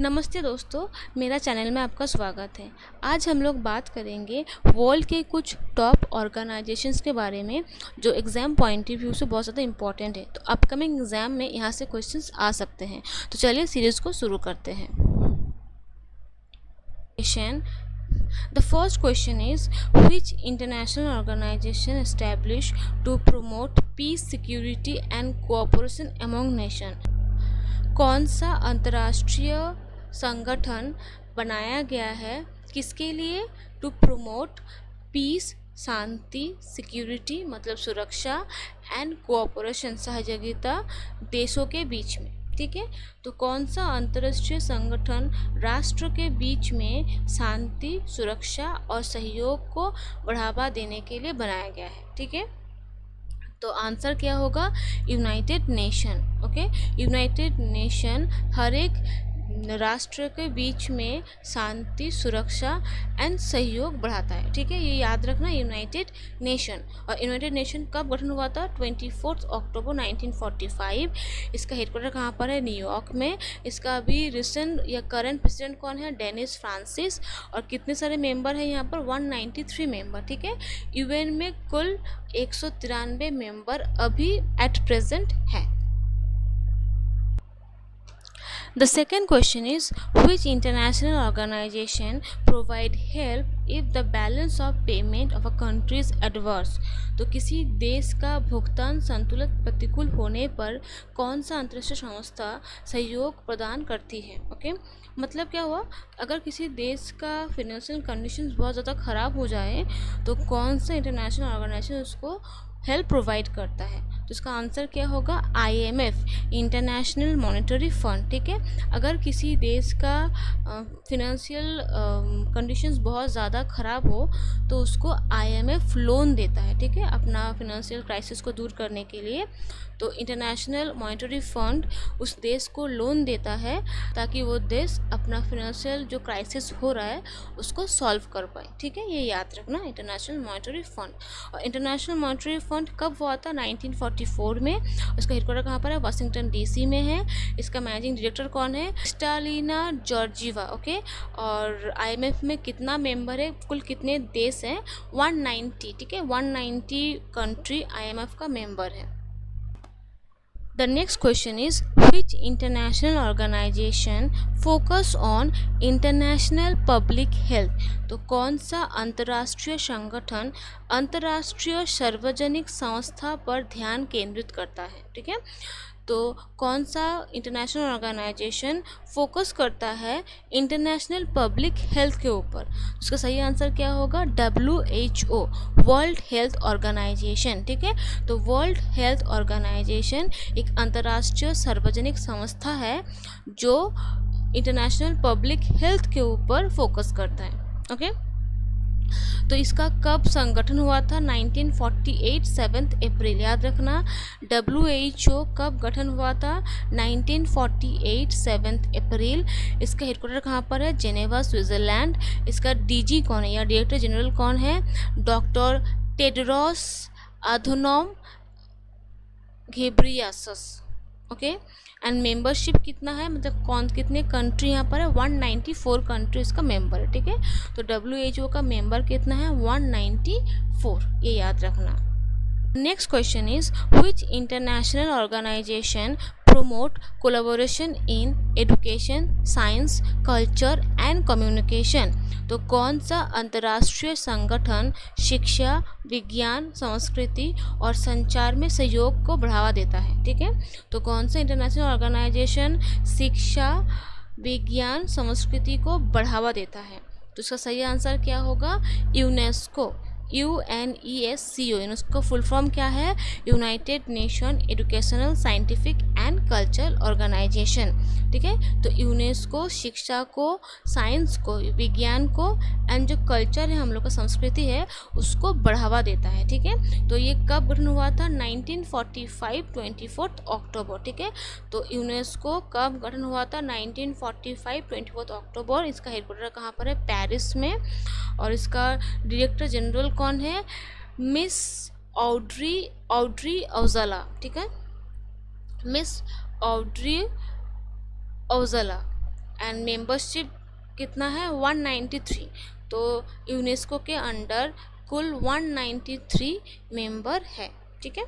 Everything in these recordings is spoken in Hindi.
नमस्ते दोस्तों, मेरा चैनल में आपका स्वागत है। आज हम लोग बात करेंगे वर्ल्ड के कुछ टॉप ऑर्गेनाइजेशंस के बारे में जो एग्ज़ाम पॉइंट ऑफ व्यू से बहुत ज़्यादा इंपॉर्टेंट है। तो अपकमिंग एग्ज़ाम में यहाँ से क्वेश्चंस आ सकते हैं। तो चलिए सीरीज़ को शुरू करते हैं। The first question is, which international organization established to promote peace, security and cooperation among nations? कौन सा अंतर्राष्ट्रीय संगठन बनाया गया है किसके लिए? टू प्रोमोट पीस, शांति, सिक्योरिटी मतलब सुरक्षा, एंड कोऑपरेशन सहयोगिता देशों के बीच में। ठीक है, तो कौन सा अंतर्राष्ट्रीय संगठन राष्ट्र के बीच में शांति, सुरक्षा और सहयोग को बढ़ावा देने के लिए बनाया गया है? ठीक है, तो आंसर क्या होगा? United Nation. Okay, United Nation हर एक राष्ट्र के बीच में शांति, सुरक्षा एंड सहयोग बढ़ाता है। ठीक है, ये याद रखना, यूनाइटेड नेशन। और यूनाइटेड नेशन कब गठन हुआ था? 24 अक्टूबर 1945। इसका हेडक्वार्टर कहाँ पर है? न्यूयॉर्क में। इसका अभी रिसेंट या करंट प्रेसिडेंट कौन है? Dennis Francis. और कितने सारे मेंबर हैं यहाँ पर? 193 मेंबर। ठीक है, यूएन में कुल 193 मेंबर अभी एट प्रेजेंट है। The second question is, which international organization provide help if the balance of payment of a country is adverse? तो किसी देश का भुगतान संतुलित प्रतिकूल होने पर कौन सा अंतर्राष्ट्रीय संस्था सहयोग प्रदान करती है? ओके, मतलब क्या हुआ? अगर किसी देश का फिनेंशियल कंडीशंस बहुत ज़्यादा ख़राब हो जाए तो कौन सा इंटरनेशनल ऑर्गेनाइजेशन उसको हेल्प प्रोवाइड करता है? तो इसका आंसर क्या होगा? IMF, international monetary fund. ठीक है, अगर किसी देश का फिनेंशियल कंडीशंस बहुत ज़्यादा ख़राब हो तो उसको IMF लोन देता है। ठीक है, अपना फिनेंशियल क्राइसिस को दूर करने के लिए। तो इंटरनेशनल मॉनेटरी फंड उस देश को लोन देता है ताकि वो देश अपना फिनेंशियल जो क्राइसिस हो रहा है उसको सॉल्व कर पाए। ठीक है, ये याद रखना, इंटरनेशनल मॉनेटरी फंड। और इंटरनेशनल मॉनेटरी फंड कब हुआ था? 1944 में। उसका हेडक्वार्टर कहाँ पर है? वाशिंगटन DC में है। इसका मैनेजिंग डायरेक्टर कौन है? Kristalina Georgieva. ओके, और IMF में कितना मेंबर है? कुल कितने देश हैं? 190। ठीक है, 190 कंट्री IMF का मेंबर है। The next question is, which international organization focus on international public health? तो कौन सा अंतर्राष्ट्रीय संगठन अंतर्राष्ट्रीय सार्वजनिक संस्था पर ध्यान केंद्रित करता है? ठीक है, तो कौन सा इंटरनेशनल ऑर्गेनाइजेशन फोकस करता है इंटरनेशनल पब्लिक हेल्थ के ऊपर? उसका सही आंसर क्या होगा? WHO, world health organization. ठीक है, तो वर्ल्ड हेल्थ ऑर्गेनाइजेशन एक अंतर्राष्ट्रीय सार्वजनिक संस्था है जो इंटरनेशनल पब्लिक हेल्थ के ऊपर फोकस करता है। ओके, तो इसका कब संगठन हुआ था? 1948, 7 अप्रैल। याद रखना, WHO कब गठन हुआ था? 1948, 7 अप्रैल। इसका हेडक्वार्टर कहाँ पर है? Geneva, Switzerland. इसका DG कौन है या डायरेक्टर जनरल कौन है? Doctor Tedros Adhanom Ghebreyesus. Okay, and membership कितना है, मतलब कौन कितने कंट्री यहाँ पर है? 194 कंट्री इसका मेंबर है। ठीक है, तो WHO का मेंबर कितना है? 194, ये याद रखना। Next question is, which international organization promote collaboration in education, science, culture and communication? तो कौन सा अंतर्राष्ट्रीय संगठन शिक्षा, विज्ञान, संस्कृति और संचार में सहयोग को बढ़ावा देता है? ठीक है, तो कौन सा इंटरनेशनल ऑर्गेनाइजेशन शिक्षा, विज्ञान, संस्कृति को बढ़ावा देता है? तो इसका सही आंसर क्या होगा? UNESCO, UNESCO। UNESCO full form क्या है? United nation educational, scientific and cultural organisation. ठीक है, तो यूनेस्को शिक्षा को, साइंस को, विज्ञान को एंड जो कल्चर है हम लोग का संस्कृति है उसको बढ़ावा देता है। ठीक है, तो ये कब गठन हुआ था? 1945, 24 अक्टूबर। ठीक है, तो यूनेस्को कब गठन हुआ था? 1945, 24 अक्टूबर। इसका हेडक्वार्टर कहाँ पर है? पेरिस में। और इसका डायरेक्टर जनरल कौन है? Miss Audrey Aujla. ठीक है, miss Audrey Aujla. And membership कितना है 193। तो यूनेस्को के अंडर कुल 193 मेंबर है, ठीक है।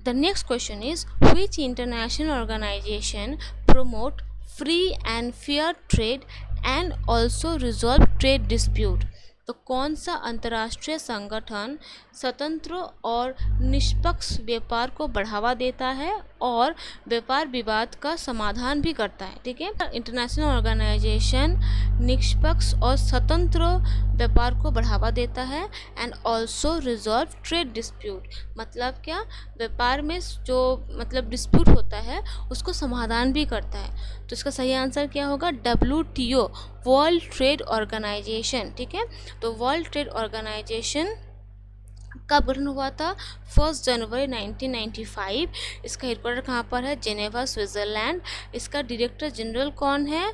The next question is which international organization promote free and fair trade and also resolve trade dispute. तो कौन सा अंतर्राष्ट्रीय संगठन स्वतंत्र और निष्पक्ष व्यापार को बढ़ावा देता है और व्यापार विवाद का समाधान भी करता है, ठीक है। इंटरनेशनल ऑर्गेनाइजेशन निष्पक्ष और स्वतंत्र व्यापार को बढ़ावा देता है and also resolve trade dispute, मतलब क्या, व्यापार में जो मतलब डिस्प्यूट होता है उसको समाधान भी करता है। तो इसका सही आंसर क्या होगा, WTO, वर्ल्ड ट्रेड ऑर्गेनाइजेशन, ठीक है। तो वर्ल्ड ट्रेड ऑर्गेनाइजेशन कब गठन हुआ था, 1 जनवरी 1995। इसका हेडक्वार्टर कहाँ पर है, जेनेवा, स्विट्जरलैंड। इसका डायरेक्टर जनरल कौन है,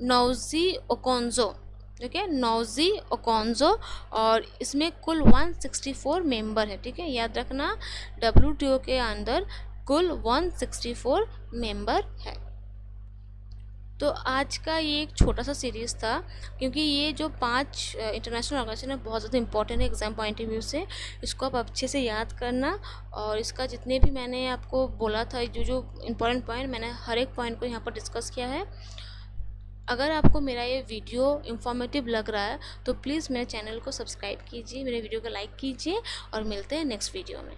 नौजी ओकोंजो, ठीक है, नौजी ओकोंजो। और इसमें कुल 164 मेंबर है, ठीक है, याद रखना WTO के अंदर कुल 164 मेंबर है। तो आज का ये एक छोटा सा सीरीज़ था, क्योंकि ये जो 5 इंटरनेशनल ऑर्गेनाइजेशन है बहुत ज़्यादा इंपॉर्टेंट है एग्जाम पॉइंट ऑफ व्यू से। इसको आप अच्छे से याद करना, और इसका जितने भी मैंने आपको बोला था जो जो इम्पोर्टेंट पॉइंट, मैंने हर एक पॉइंट को यहाँ पर डिस्कस किया है। अगर आपको मेरा ये वीडियो इन्फॉर्मेटिव लग रहा है तो प्लीज़ मेरे चैनल को सब्सक्राइब कीजिए, मेरे वीडियो को लाइक कीजिए, और मिलते हैं नेक्स्ट वीडियो में।